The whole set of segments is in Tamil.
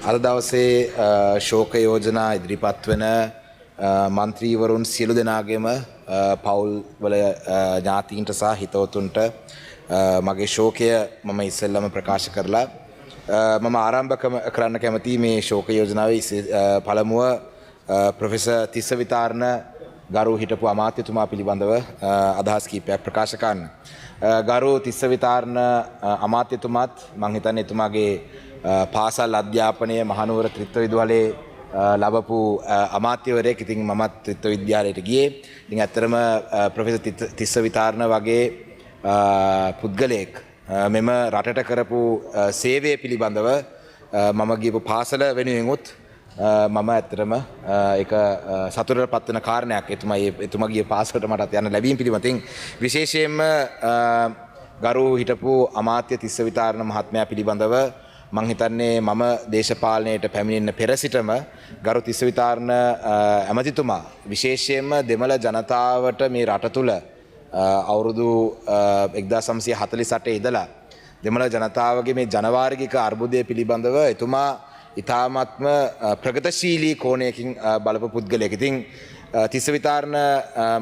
අද දවසේ ශෝක යෝජනා ඉදිරිපත් වෙන මන්ත්‍රීවරුන් සියලු දෙනාගේම පවුල් වල ඥාතීන්ට සහ හිතවතුන්ට මගේ ශෝකය මම ඉස්සෙල්ලම ප්‍රකාශ කරලා මම ආරම්භ කරන්න කැමති මේ ශෝක යෝජනාවේ පළමුව ප්‍රොෆෙසර් තිස්ස විතාරණ ගරු හිටපු අමාත්‍යතුමා පිළිබඳව අදහස් කීපයක් ප්‍රකාශ කරන්න. ගරු තිස්ස විතාරණ අමාත්‍යතුමාත් මං හිතන්නේ එතුමාගේ පාසල් අධ්‍යාපනය මහනුවර ත්‍රිත්ව විදුහලේ ලැබපු අමාත්‍යවරයෙක්. ඉතින් මමත් ත්‍රිත්ව විද්‍යාලයට ගියේ. ඉතින් ඇත්තටම ප්‍රොෆෙසර් තිස්ස විතාරණ වගේ පුද්ගලයෙක් මෙම රටට කරපු සේවය පිළිබඳව මම ගියපු පාසල වෙනුවෙන් උත් මම ඇත්තටම ඒක සතුටට පත්වන කාරණයක්. එතුමා ගිය පාසලට මටත් යන්න ලැබීම පිළිබඳින් විශේෂයෙන්ම ගරු හිටපු අමාත්‍ය තිස්ස විතාරණ මහත්මයා පිළිබඳව මං හිතන්නේ මම දේශපාලනයට පැමිණෙන්න පෙර සිටම ගරු තිස්ස විතාරණ ඇමතිතුමා විශේෂයෙන්ම දෙමළ ජනතාවට මේ රට තුළ අවුරුදු 1948 ඉඳලා දෙමළ ජනතාවගේ මේ ජනවාර්ගික අර්බුදය පිළිබඳව එතුමා ඉතාමත්ම ප්‍රගතශීලී කෝණයකින් බලපු පුද්ගලයෙක්. ඉතින් තිස්ස විතාරණ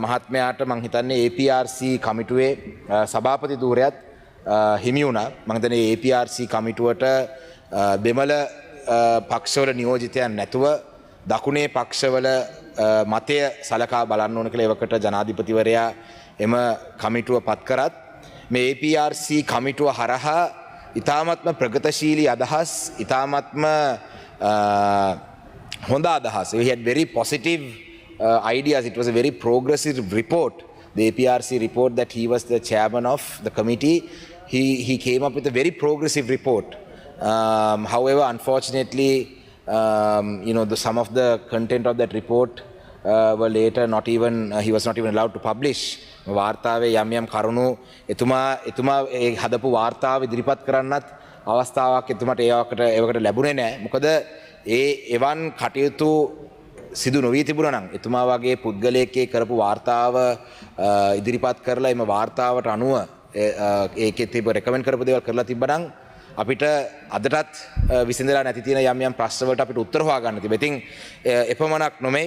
මහත්මයාට මං හිතන්නේ APRC කමිටුවේ සභාපති ධූරයත් හිමි වුණා. මං හිතන්නේ APRC කමිටුවට දෙමළ පක්ෂවල නියෝජිතයන් නැතුව දකුණේ පක්ෂවල මතය සලකා බලන්න ඕන කියලා එවකට ජනාධිපතිවරයා එම කමිටුව පත් කරත් මේ APRC කමිටුව හරහා ඉතාමත්ම ප්‍රගතශීලී අදහස් ඉතාමත්ම හොඳ අදහස්. We had very positive ideas. It was a very progressive report. The APRC report that he was the chairman of the committee, he came up with a very progressive report. However, unfortunately, some of the content of that report were later he was not even allowed to publish. වාර්තාවේ යම් කරුණු එතුමා ඒ හදපු වාර්තාව ඉදිරිපත් කරන්නත් අවස්ථාවක් එතුමාට ඒවකට ලැබුණේ නැහැ. මොකද එවන් කටයුතු සිදු නොවී තිබුණා නම් එතුමා වගේ පුද්ගලයෙක්ගේ කරපු වාර්තාව ඉදිරිපත් කරලා එම වාර්තාවට අනුව ඒකේ තිබ්බ රෙකමන්ඩ් කරපු දේවල් කරලා තිබ්බනම් අපිට අදටත් විසඳලා නැති තියෙන යම් ප්‍රශ්න වලට අපිට උත්තර හොයාගන්න තිබෙ. ඉතින් එපමණක් නොමේ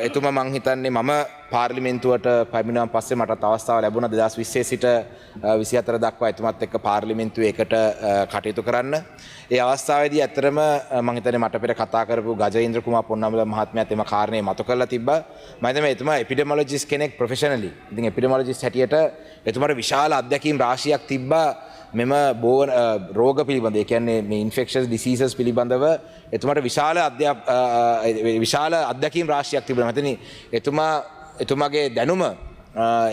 එතුමා මං හිතන්නේ මම පාර්ලිමේන්තුවට පැමිණුවන් පස්සේ මටත් අවස්ථාව ලැබුණා 2020 සිට 24 දක්වා එතුමත් එක්ක පාර්ලිමේන්තුවේ එකට කටයුතු කරන්න. ඒ අවස්ථාවේදී ඇත්තටම මං හිතන්නේ මට පෙර කතා කරපු ගජේන්ද්‍ර කුමාර පොන්නම්බල මහත්මයාත් එම කාරණේ මතු කරලා තිබ්බා. මම හිතන්නේ එතුමා එපිඩෙමොලොජිස්ට් කෙනෙක් ප්‍රොෆෙෂනලි. ඉතින් එපිඩෙමොලොජිස්ට් හැටියට එතුමාට විශාල අත්දැකීම් රාශියක් තිබ්බා මෙම රෝග පිළිබඳ. ඒ කියන්නේ මේ ඉන්ෆෙක්ෂස් ඩිසීසස් පිළිබඳව එතුමාට විශාල අත්දැකීම් රාශියක් තිබුණා. මම හිතන්නේ එතුමාගේ දැනුම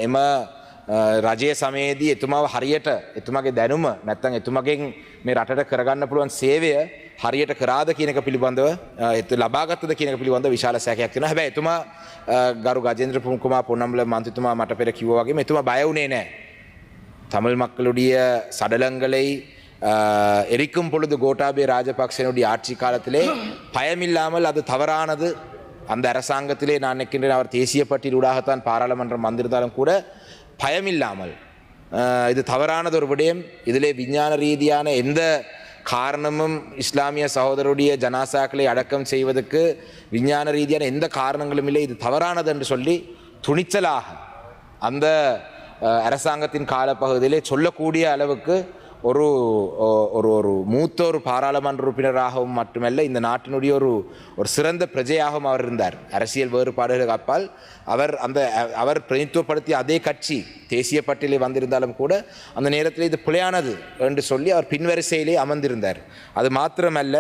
එම රජයේ සමයේදී එතුමාව හරියට එතුමාගේ දැනුම නැත්නම් එතුමාගෙන් මේ රටට කරගන්න පුළුවන් සේවය හරියට කරාද කියන එක පිළිබඳව ලබාගත්තද කියන එක පිළිබඳව විශාල සැකයක් තියෙනවා. හැබැයි එතුමා ගරු ගජේන්ද්‍ර කුමාර පොන්නම්බල මන්ත්‍රීතුමා මට පෙර කිව්වා වගේම එතුමා බය වුණේ නැහැ. தமிழ் மக்களுடைய சடலங்களை எரிக்கும் பொழுது கோட்டாபே ராஜபக்சனுடைய ஆட்சி காலத்திலே பயமில்லாமல் அது தவறானது. அந்த அரசாங்கத்திலே நான் நிற்கின்றேன் அவர் தேசிய பட்டியலூடாகத்தான் பாராளுமன்றம் வந்திருந்தாலும் கூட பயமில்லாமல் இது தவறானது ஒரு விடயம். இதிலே விஞ்ஞான ரீதியான எந்த காரணமும் இஸ்லாமிய சகோதரருடைய ஜனாசாக்களை அடக்கம் செய்வதற்கு விஞ்ஞான ரீதியான எந்த காரணங்களும் இல்லை, இது தவறானது என்று சொல்லி துணிச்சலாக அந்த அரசாங்கத்தின் காலப்பகுதியிலே சொல்லக்கூடிய அளவுக்கு ஒரு மூத்த ஒரு பாராளுமன்ற உறுப்பினராகவும் மட்டுமல்ல இந்த நாட்டினுடைய ஒரு சிறந்த பிரஜையாகவும் அவர் இருந்தார். அரசியல் வேறுபாடுகளுக்கு அப்பால் அவர் பிரதிநிதித்துவப்படுத்திய அதே கட்சி தேசிய பட்டியலில் வந்திருந்தாலும் கூட அந்த நேரத்தில் இது பிழையானது என்று சொல்லி அவர் பின்வரிசையிலே அமர்ந்திருந்தார். அது மாத்திரமல்ல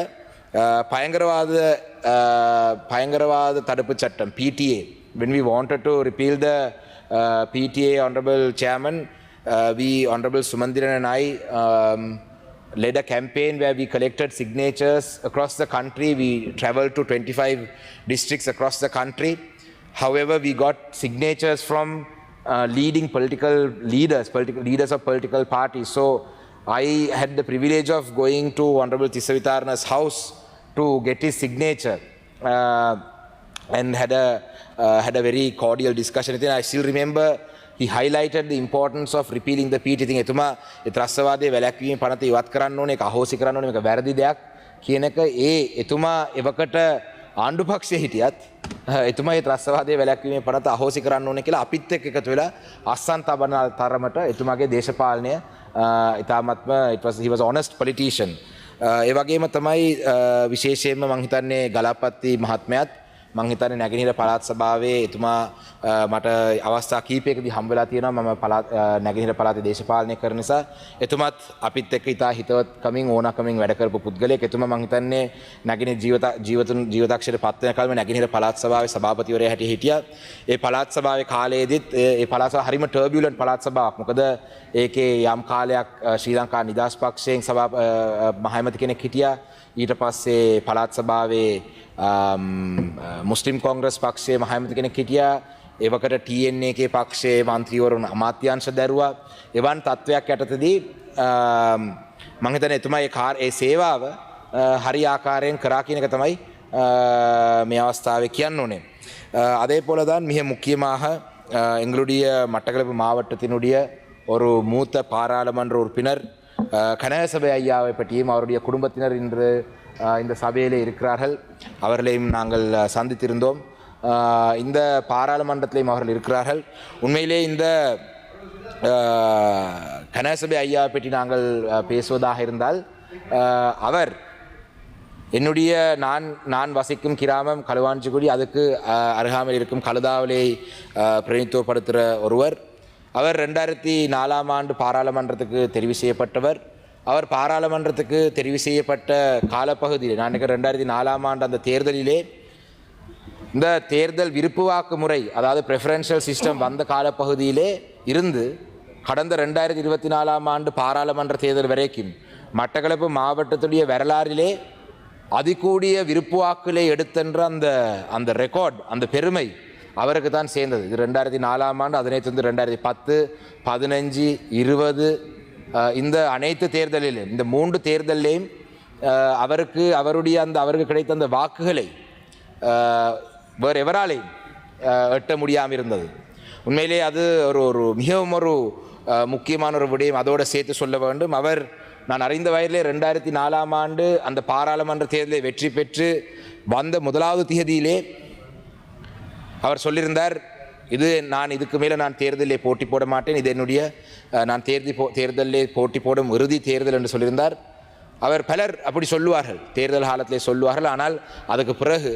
பயங்கரவாத தடுப்பு சட்டம் PTA, when we wanted to repeal the PTA, Honorable Chairman, Honorable Sumandiran and I led a campaign where we collected signatures across the country. We traveled to 25 districts across the country. However, we got signatures from leading political leaders of political parties. So I had the privilege of going to Honorable Tissa Vitarana's house to get his signature. And had a very cordial discussion. I still remember he highlighted the importance of repealing the PTA. ඉතින් එතුමා ඒ ත්‍රස්තවාදයේ වැළැක්වීමේ පනත ඉවත් කරන්න ඕනේ, ඒක අහෝසි කරන්න ඕනේ, මේක වැරදි දෙයක් කියන එක එතුමා එවකට ආණ්ඩු පක්ෂයේ හිටියත් එතුමා ඒ ත්‍රස්තවාදයේ වැළැක්වීමේ පනත අහෝසි කරන්න ඕනේ කියලා අපිත් එක්ක එකතු වෙලා අස්සන් තබන තරමට එතුමාගේ දේශපාලනය ඉතාමත්ම he was honest politician. ඒ වගේම තමයි විශේෂයෙන්ම මං හිතන්නේ ගලාපත්ති මහත්මයාත් මං හිතන්නේ නැගෙනහිර පළාත් සභාවේ එතුමා මට අවස්ථා කීපයකදී හම්බ වෙලා තියෙනවා මම නැගෙනහිර පළාතේ දේශපාලනය කරන නිසා එතුමාත් අපිත් එක්ක ඉතා හිතවත්කමින් ඕනකමින් වැඩ කරපු පුද්ගලයෙක්. එතුමා මං හිතන්නේ නැගෙනහිර ජීවිතක්ෂයට පත් වෙන කල්ම නැගෙනහිර පළාත් සභාවේ සභාපතිවරයා හැටියට හිටියා. ඒ පළාත් සභාවේ කාලයේදීත් ඒ පළාත් සභාව හරිම ටර්බියුලන්ට් පළාත් සභාවක්. මොකද ඒකේ යම් කාලයක් ශ්‍රී ලංකා නිදහස් පක්ෂයෙන් මහමැති කෙනෙක් හිටියා. ඊට පස්සේ පළාත් සභාවේ මුස්ලිම් කොංග්‍රස් පක්ෂයේ මහමැති කෙනෙක් හිටියා. එවකට TNA එකේ පක්ෂයේ මන්ත්‍රීවරුන් අමාත්‍යාංශ දැරුවා. එවන් තත්වයක් යටතේදී මම හිතන්නේ එතුමා ඒ සේවාව හරි ආකාරයෙන් කරා කියන එක තමයි මේ අවස්ථාවේ කියන්න ඕනේ. அதே போல தான் மிக முக்கியமாக எங்களுடைய மட்டக்களப்பு மாவட்டத்தினுடைய ஒரு மூத்த பாராளுமன்ற உறுப்பினர் கனகசபை ஐயாவை பற்றியும் அவருடைய குடும்பத்தினர் இன்று இந்த சபையிலே இருக்கிறார்கள். அவர்களையும் நாங்கள் சந்தித்திருந்தோம். இந்த பாராளுமன்றத்திலையும் அவர்கள் இருக்கிறார்கள். உண்மையிலே இந்த கனகசபை ஐயாவை பற்றி நாங்கள் பேசுவதாக இருந்தால் அவர் என்னுடைய நான் வசிக்கும் கிராமம் களுவாஞ்சிக்குடி, அதுக்கு அருகாமையில் இருக்கும் கழுதாவலை பிரதிநிதித்துவப்படுத்துகிற ஒருவர். அவர் 2004ஆம் ஆண்டு பாராளுமன்றத்துக்கு தெரிவு செய்யப்பட்டவர். அவர் பாராளுமன்றத்துக்கு தெரிவு செய்யப்பட்ட காலப்பகுதியில் நான் நினைக்கிறேன் 2004ஆம் ஆண்டு அந்த தேர்தலிலே இந்த தேர்தல் விருப்பு வாக்கு முறை அதாவது ப்ரெஃபரன்ஷியல் சிஸ்டம் வந்த காலப்பகுதியிலே இருந்து கடந்த 2024ஆம் ஆண்டு பாராளுமன்ற தேர்தல் வரைக்கும் மட்டக்களப்பு மாவட்டத்துடைய வரலாறிலே அதிகூடிய விருப்பு வாக்குகளை எடுத்தென்ற அந்த ரெக்கார்ட், அந்த பெருமை அவருக்கு தான் சேர்ந்தது. இது 2004ஆம் ஆண்டு, அதனை தொடர்ந்து 2010, 15, 20 இந்த அனைத்து தேர்தலிலும் இந்த 3 தேர்தலிலேயும் அவருக்கு கிடைத்த அந்த வாக்குகளை வேறு எவராலையும் எட்ட முடியாமல் இருந்தது. உண்மையிலே அது ஒரு மிகவும் ஒரு முக்கியமான ஒரு விடயம். அதோடு சேர்த்து சொல்ல வேண்டும், அவர் நான் அறிந்த வயதிலே 2004ஆம் ஆண்டு அந்த பாராளுமன்ற தேர்தலை வெற்றி பெற்று வந்த முதலாவது தேதியிலே அவர் சொல்லியிருந்தார், இதுக்கு மேலே நான் தேர்தலில் போட்டி போட மாட்டேன், இது என்னுடைய நான் தேர்தலில் போட்டி போடும் இறுதி தேர்தல் என்று சொல்லியிருந்தார். அவர் பலர் அப்படி சொல்லுவார்கள், தேர்தல் காலத்திலே சொல்லுவார்கள். ஆனால் அதுக்கு பிறகு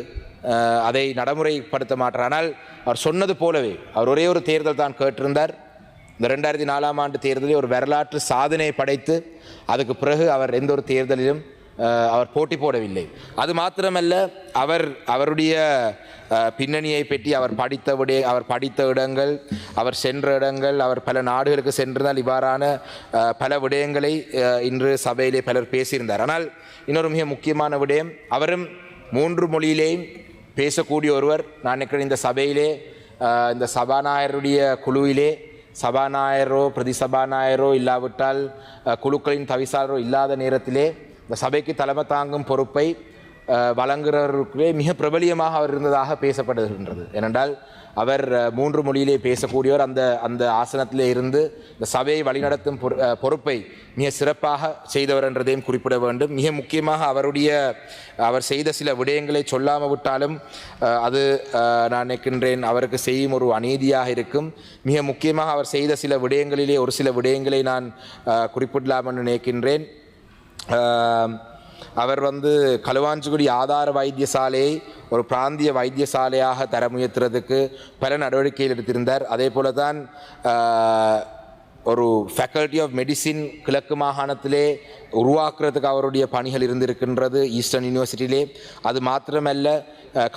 அதை நடைமுறைப்படுத்த மாட்டார். ஆனால் அவர் சொன்னது போலவே அவர் ஒரே ஒரு தேர்தல் தான் கேட்டிருந்தார். இந்த 2004ஆம் ஆண்டு தேர்தலில் ஒரு வரலாற்று சாதனை படைத்து அதுக்கு பிறகு அவர் எந்த ஒரு தேர்தலிலும் அவர் போட்டி போடவில்லை. அது மாத்திரமல்ல, அவருடைய பின்னணியை பற்றி அவர் படித்த இடங்கள், அவர் சென்ற இடங்கள், அவர் பல நாடுகளுக்கு சென்றதால் இவ்வாறான பல விடயங்களை இன்று சபையிலே பலர் பேசியிருந்தார். ஆனால் இன்னொரு மிக முக்கியமான விடயம், அவரும் 3 மொழியிலேயும் பேசக்கூடிய ஒருவர். நான் நினைக்கிறேன் இந்த சபையிலே இந்த சபாநாயகருடைய குழுவிலே சபாநாயகரோ பிரதி சபாநாயகரோ இல்லாவிட்டால் குழுக்களின் தவிசாளரோ இல்லாத நேரத்திலே இந்த சபைக்கு தலைமை தாங்கும் பொறுப்பை வழங்குகிறவர்களே மிக பிரபலியமாக அவர் இருந்ததாக பேசப்படுகின்றது. ஏனென்றால் அவர் 3 மொழியிலே பேசக்கூடியவர். அந்த ஆசனத்திலே இருந்து இந்த சபையை வழிநடத்தும் பொறுப்பை மிக சிறப்பாக செய்தவர் என்றதையும் குறிப்பிட வேண்டும். மிக முக்கியமாக அவர் செய்த சில விடயங்களை சொல்லாமல் விட்டாலும் அது நான் நினைக்கின்றேன் அவருக்கு செய்யும் ஒரு அநீதியாக இருக்கும். மிக முக்கியமாக அவர் செய்த சில விடயங்களிலே ஒரு சில விடயங்களை நான் குறிப்பிடலாம் என்று நினைக்கின்றேன். அவர் களுவாஞ்சிக்குடி ஆதார வைத்தியசாலையை ஒரு பிராந்திய வைத்தியசாலையாக தர முயற்சிறதுக்கு பல நடவடிக்கைகள் எடுத்திருந்தார். அதே போல தான் ஒரு ஃபேக்கல்டி ஆஃப் மெடிசின் கிழக்கு மாகாணத்திலே உருவாக்குறதுக்கு அவருடைய பணிகள் இருந்திருக்கின்றது ஈஸ்டர்ன் யூனிவர்சிட்டியிலே. அது மாத்திரமல்ல,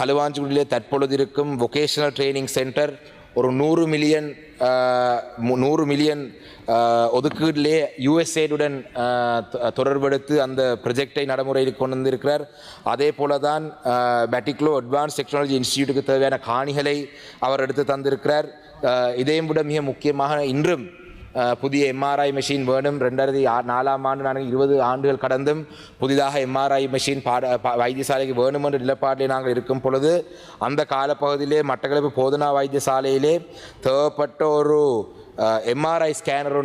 களுவாஞ்சிக்குடியிலே தற்பொழுது இருக்கும் வொகேஷனல் ட்ரைனிங் சென்டர் ஒரு 100 மில்லியன் ஒதுக்கீட்டிலே யுஎஸ்ஏடுடன் தொடர்பெடுத்து அந்த ப்ரொஜெக்டை நடைமுறையில் கொண்டு வந்திருக்கிறார். அதே போல தான் பேட்டிக்லோ அட்வான்ஸ் டெக்னாலஜி இன்ஸ்டிடியூட்டுக்கு தேவையான காணிகளை அவர் எடுத்து தந்திருக்கிறார். இதையும் விட மிக முக்கியமாக இன்றும் புதிய எம்ஆர்ஐ மெஷின் வேணும். 2004ஆம் ஆண்டு 20 ஆண்டுகள் கடந்தும் புதிதாக எம்ஆர்ஐ மெஷின் வைத்தியசாலைக்கு வேணும் என்ற நிலப்பாட்டிலே நாங்கள் இருக்கும் பொழுது அந்த காலப்பகுதியிலே மட்டக்களப்பு போதனா வைத்தியசாலையிலே தேவைப்பட்ட ஒரு எம்ஆர்ஐ ஸ்கேனர்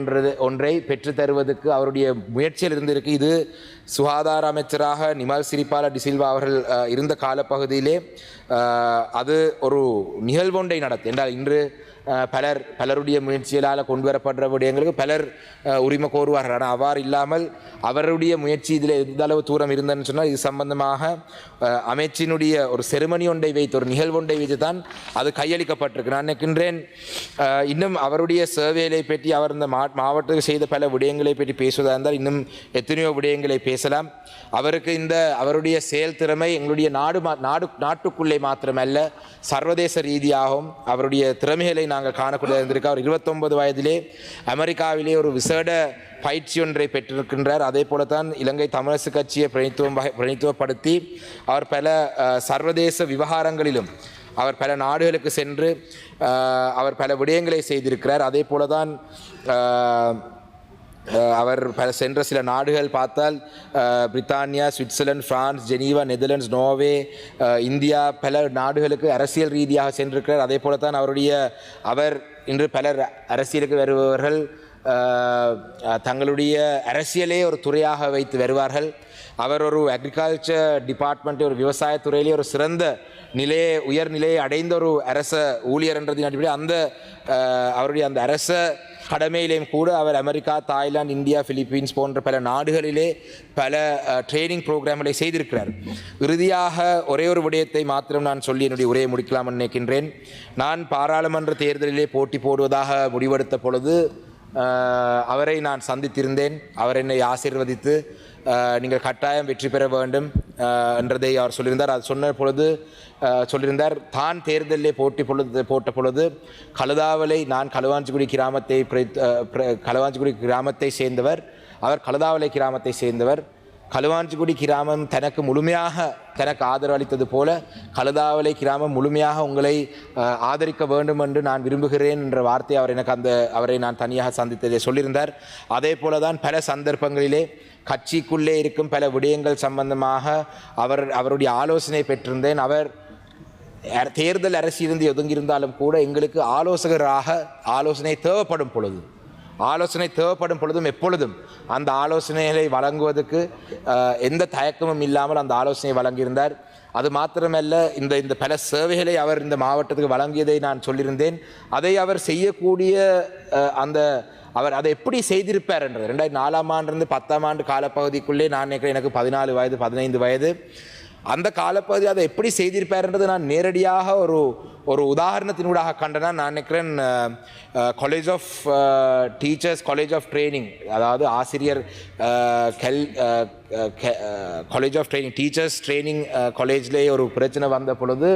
ஒன்றை பெற்றுத் தருவதற்கு அவருடைய முயற்சியில் இருந்திருக்கு. இது சுகாதார அமைச்சராக நிமல் சிறிபால டிசில்வா அவர்கள் இருந்த காலப்பகுதியிலே அது ஒரு நிகழ்வொன்றை நடத்தி என்றால் இன்று பலருடைய முயற்சிகளால் கொண்டு வரப்படுற விடயங்களுக்கு பலர் உரிமை கோருவார்கள். ஆனால் அவ்வாறு இல்லாமல் அவருடைய முயற்சி இதில் எந்த அளவு தூரம் இருந்ததுன்னு சொன்னால் இது சம்பந்தமாக அமைச்சினுடைய ஒரு செருமனி ஒன்றை வைத்து ஒரு நிகழ்வொன்றை வைத்து தான் அது கையளிக்கப்பட்டிருக்கு. நான் நினைக்கின்றேன் இன்னும் அவருடைய சேவைகளை பற்றி அவர் இந்த மாவட்டத்தில் செய்த பல விடயங்களை பற்றி பேசுவதாக இருந்தால் இன்னும் எத்தனையோ விடயங்களை பேசலாம். அவருக்கு அவருடைய செயல் திறமை எங்களுடைய நாட்டுக்குள்ளே மாத்திரமல்ல சர்வதேச ரீதியாகவும் அவருடைய திறமைகளை நாங்கள் காணக்கூடிய இருந்திருக்கு. அவர் 29 வயதிலே அமெரிக்காவிலே ஒரு விசேட பயிற்சி ஒன்றை பெற்றிருக்கின்றார். அதே போலத்தான் இலங்கை தமிழரசு கட்சியை பிரதித்துவப்படுத்தி அவர் பல சர்வதேச விவகாரங்களிலும் அவர் பல நாடுகளுக்கு சென்று அவர் பல விடயங்களை செய்திருக்கிறார். அதே போலதான் அவர் சென்ற சில நாடுகள் பார்த்தால் பிரித்தானியா, Switzerland, France, Geneva, Netherlands, Norway, India பல நாடுகளுக்கு அரசியல் ரீதியாக சென்றிருக்கிறார். அதே போலத்தான் அவர் இன்று பலர் அரசியலுக்கு வருபவர்கள் தங்களுடைய அரசியலே ஒரு துறையாக வைத்து வருவார்கள். அவர் ஒரு அக்ரிகல்ச்சர் டிபார்ட்மெண்ட் ஒரு விவசாயத்துறையிலே ஒரு சிறந்த உயர்நிலையை அடைந்த ஒரு அரச ஊழியர் என்றதின் அடிப்படையில் அவருடைய அந்த அரச கடமையிலேயும் கூட அவர் அமெரிக்கா, தாய்லாந்து, இந்தியா, பிலிப்பீன்ஸ் போன்ற பல நாடுகளிலே பல ட்ரைனிங் ப்ரோக்ராம்களை செய்திருக்கிறார். இறுதியாக ஒரே ஒரு விடயத்தை மாத்திரம் நான் சொல்லி என்னுடைய உரையை முடிக்கலாம் நினைக்கின்றேன். நான் பாராளுமன்ற தேர்தலிலே போட்டி போடுவதாக முடிவெடுத்த பொழுது அவரை நான் சந்தித்திருந்தேன். அவர் என்னை ஆசீர்வதித்து நீங்கள் கட்டாயம் வெற்றி பெற வேண்டும் என்றதை அவர் சொல்லியிருந்தார். அது சொன்ன பொழுது சொல்லியிருந்தார், தான் தேர்தலிலே போட்ட பொழுது கழுதாவளை, நான் களுவாஞ்சிக்குடி கிராமத்தை சேர்ந்தவர், அவர் கழுதாவளை கிராமத்தை சேர்ந்தவர். களுவாஞ்சிக்குடி கிராமம் தனக்கு ஆதரவு அளித்தது போல கழுதாவளை கிராமம் முழுமையாக உங்களை ஆதரிக்க வேண்டும் என்று நான் விரும்புகிறேன் என்ற வார்த்தை அவரை நான் தனியாக சந்தித்ததை சொல்லியிருந்தார். அதே போல தான் பல சந்தர்ப்பங்களிலே கட்சிக்குள்ளே இருக்கும் பல விடயங்கள் சம்பந்தமாக அவருடைய ஆலோசனை பெற்றிருந்தேன். அவர் தேர்தல் அரசியலிருந்து ஒதுங்கியிருந்தாலும் கூட எங்களுக்கு ஆலோசனை தேவைப்படும் பொழுதும் எப்பொழுதும் அந்த ஆலோசனைகளை வழங்குவதற்கு எந்த தயக்கமும் இல்லாமல் அந்த ஆலோசனை வழங்கியிருந்தார். அது மாத்திரமல்ல, இந்த பல சேவைகளை அவர் இந்த மாவட்டத்துக்கு வழங்கியதை நான் சொல்லியிருந்தேன். அதை அவர் செய்யக்கூடிய அவர் அதை எப்படி செய்திருப்பார் என்றது 2004ஆம் ஆண்டிலிருந்து 10ஆம் ஆண்டு காலப்பகுதிக்குள்ளே நான் நினைக்கிறேன் எனக்கு 14 வயது 15 வயது அந்த காலப்பகுதி அதை எப்படி செய்திருப்பார்ன்றது நான் நேரடியாக ஒரு உதாரணத்தினூடாக கண்டனா. நான் நினைக்கிறேன் college of teachers college of training, அதாவது ஆசிரியர் college of training teachers training காலேஜ்லேயே ஒரு பிரச்சனை வந்த பொழுது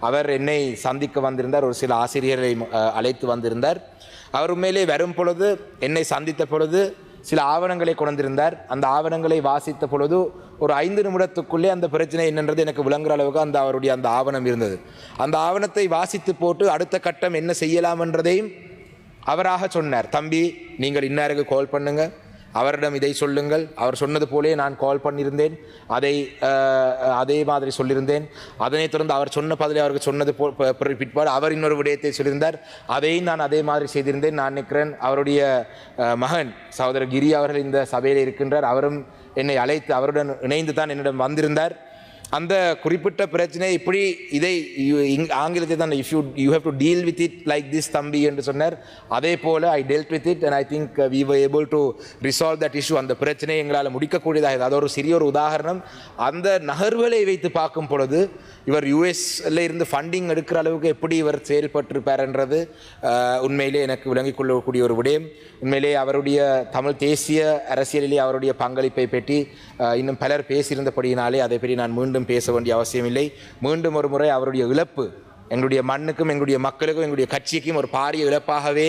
அவர் என்னை சந்திக்க வந்திருந்தார். ஒரு சில ஆசிரியர்களை அழைத்து வந்திருந்தார். அவர் உண்மையிலே வரும் பொழுது என்னை சந்தித்த பொழுது சில ஆவணங்களை கொண்டிருந்தார். அந்த ஆவணங்களை வாசித்த பொழுது ஒரு 5 நிமிடத்துக்குள்ளே அந்த பிரச்சனை என்னன்றது எனக்கு விளங்குற அளவுக்கு அவருடைய அந்த ஆவணம் இருந்தது. அந்த ஆவணத்தை வாசித்து போட்டு அடுத்த கட்டம் என்ன செய்யலாம் என்றதையும் அவராக சொன்னார். தம்பி, நீங்கள் இன்னாருக்கு கால் பண்ணுங்க, அவரிடம் இதை சொல்லுங்கள். அவர் சொன்னது போலே நான் கால் பண்ணியிருந்தேன், அதே மாதிரி சொல்லியிருந்தேன். அதனைத் தொடர்ந்து அவர் சொன்ன பதிலை அவருக்கு சொன்னது பிற்பாடு அவர் இன்னொரு விடயத்தை சொல்லியிருந்தார், அதையும் நான் அதே மாதிரி செய்திருந்தேன். நான் நினைக்கிறேன் அவருடைய மகன் சகோதரர் கிரி அவர்கள் இந்த சபையில் இருக்கின்றார். அவரும் என்னை அழைத்து அவருடன் இணைந்து தான் என்னிடம் வந்திருந்தார். அந்த குறிப்பிட்ட பிரச்சனை இப்படி ஆங்கிலத்தை தான் you have to deal with it like this தம்பி என்று சொன்னார். அதே போல் I dealt with it and I think we were able to resolve that issue. அந்த பிரச்சனையை எங்களால் முடிக்கக்கூடியதாக. அது ஒரு சிறிய ஒரு உதாரணம். அந்த நகர்வுகளை வைத்து பார்க்கும் பொழுது இவர் யூஎஸ்ல இருந்து ஃபண்டிங் எடுக்கிற அளவுக்கு எப்படி இவர் செயல்பட்டிருப்பார்ன்றது உண்மையிலே எனக்கு விளங்கிக் கொள்ளக்கூடிய ஒரு விடயம். உண்மையிலே அவருடைய தமிழ் தேசிய அரசியலிலே அவருடைய பங்களிப்பை பற்றி இன்னும் பலர் பேசியிருந்தபடியினாலே அதை பற்றி நான் மீண்டும் பேச வேண்டிய அவசியமில்லை. மீண்டும் ஒரு முறை அவருடைய இழப்பு எங்களுடைய மண்ணுக்கும் எங்களுடைய மக்களுக்கும் எங்களுடைய கட்சிக்கும் ஒரு பாரிய இழப்பாகவே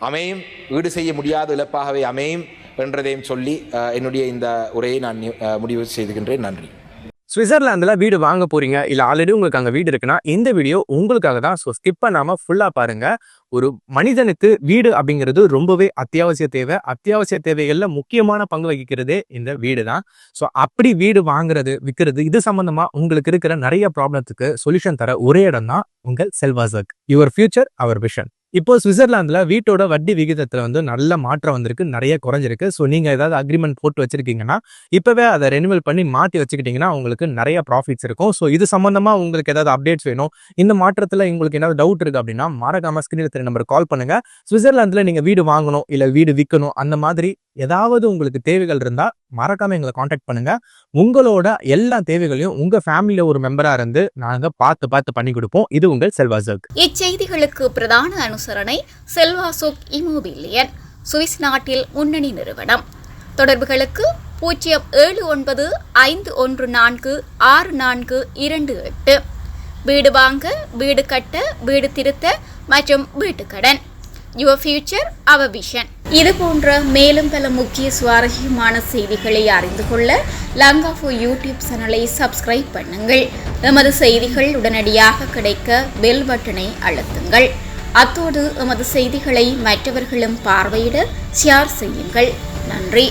அமையும், ஈடு செய்ய முடியாத இழப்பாகவே அமையும் என்றதையும் சொல்லி என்னுடைய இந்த உரையை நான் முடிவு செய்துகின்றேன். நன்றி. சுவிட்சர்லாந்துல வீடு வாங்க போறீங்க, இல்ல ஆல்ரெடி உங்களுக்கு அங்க வீடு இருக்குன்னா இந்த வீடியோ உங்களுக்காக தான். ஸோ ஸ்கிப் பண்ணாம ஃபுல்லா பாருங்க. ஒரு மனிதனுக்கு வீடு அப்படிங்கிறது ரொம்பவே அத்தியாவசிய தேவைகள்ல முக்கியமான பங்கு வகிக்கிறதே இந்த வீடு தான். ஸோ அப்படி வீடு வாங்குறது, விற்கிறது, இது சம்பந்தமா உங்களுக்கு இருக்கிற நிறைய ப்ராப்ளத்துக்கு சொல்யூஷன் தர ஒரே இடம் தான் உங்கள் செல்வாசக். Your future our vision. இப்போ சுவிட்சர்லாந்துல வீட்டோட வட்டி விகிதத்துல வந்து நல்ல மாற்றம் வந்திருக்கு, நிறைய குறைஞ்சிருக்கு. ஸோ நீங்க ஏதாவது அக்ரிமெண்ட் போட்டு வச்சிருக்கீங்கன்னா இப்பவே அதை ரெனிவல் பண்ணி மாத்தி வச்சுக்கிட்டீங்கன்னா உங்களுக்கு நிறைய ப்ராஃபிட்ஸ் இருக்கும். ஸோ இது சம்பந்தமா உங்களுக்கு ஏதாவது அப்டேட்ஸ் வேணும், இந்த மாற்றத்துல உங்களுக்கு ஏதாவது டவுட் இருக்கு அப்படின்னா மறக்காம ஸ்கிரீன்ல தெரிய நம்பருக்கு கால் பண்ணுங்க. சுவிட்சர்லாந்துல நீங்க வீடு வாங்கணும் இல்ல வீடு விற்கணும் அந்த மாதிரி ஏதாவது உங்களுக்கு தேவைகள் இருந்தா மறக்காம எங்களை காண்டாக்ட் பண்ணுங்க. உங்களோட எல்லா தேவைகளையும் உங்க ஃபேமிலியில ஒரு மெம்பரா இருந்து நாங்க பார்த்து பண்ணி கொடுப்போம். இது உங்கள் செல்வாசோக். இச்செய்திகளுக்கு பிரதான அனுசரணை செல்வாசோக் இமோபிலியன், சுவிஸ் நாட்டில் முன்னணி நிறுவனம். தொடர்புகளுக்கு 07951464428. வீடு வாங்க, வீடு கட்ட, வீடு திருத்த மற்றும் வீட்டுக்கடன். Your future our vision. இது போன்ற மேலும் பல முக்கிய சுவாரஸ்யமான செய்திகளை அறிந்து கொள்ள லங்காஃபோ யூடியூப் சேனலை சப்ஸ்கிரைப் பண்ணுங்கள். எமது செய்திகள் உடனடியாக கிடைக்க பெல் பட்டனை அழுத்துங்கள். அத்தோடு எமது செய்திகளை மற்றவர்களும் பார்வையிட ஷேர் செய்யுங்கள். நன்றி.